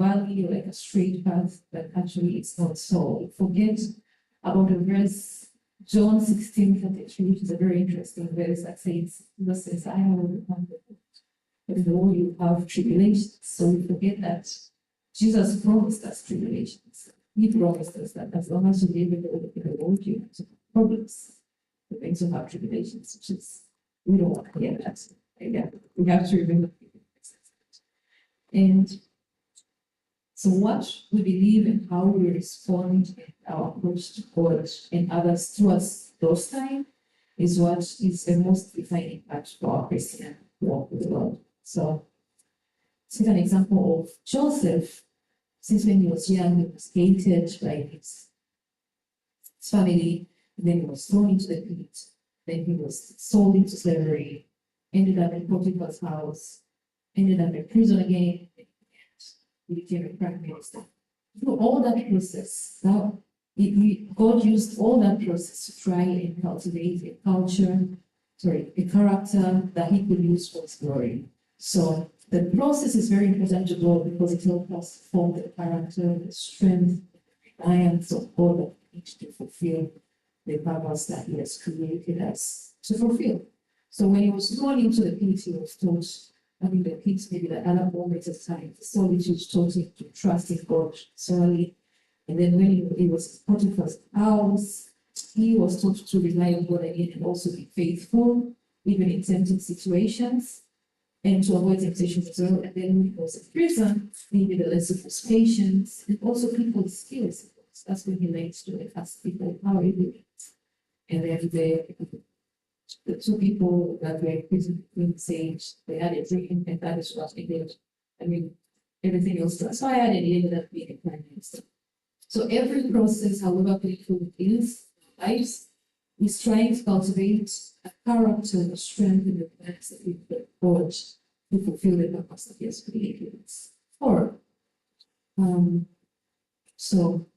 valley or like a straight path, but actually it's not so. Forget about the verse John 16:33, which is a very interesting verse that says, Jesus says, I have overcome the world. But in the world you have tribulations. So we forget that Jesus promised us tribulations. He promised us that as long as you live in the world, you have problems. You're going to have tribulations, which is, we don't want to hear that. Yeah, we have to remember. And so what we believe and how we respond in our approach to God and others towards those times is what is the most defining part for our Christian walk with God. So, take an example of Joseph. Since when he was young, he was hated by his family, and then he was thrown into the pit, then he was sold into slavery, ended up in Potiphar's house, ended up in prison again, and he became a prime minister. Through all that process, now God used all that process to try and cultivate a character that he could use for his glory. So the process is very important to God because it helps us form the character, the strength, the reliance of God that we need to fulfill the purpose that he has created us to fulfill. So when he was thrown into the pit, he was taught, the pit, maybe the other moments of time, the solitude taught him to trust in God solely. And then when he was in Potiphar's house, he was taught to rely on God again and also be faithful, even in tempting situations, and to avoid temptation as well. And then when he was in prison, maybe the lesson was patience and also people's skills. That's when he learned to ask people, how are you doing? And then the two people that were in prison said they had a dream, and that is what they did. Everything else. That's why I ended up being a prime minister. So every process, however painful it is, in our lives, is trying to cultivate a character, a strength, and the plans that we put forward to fulfill the purpose that He has created us for. So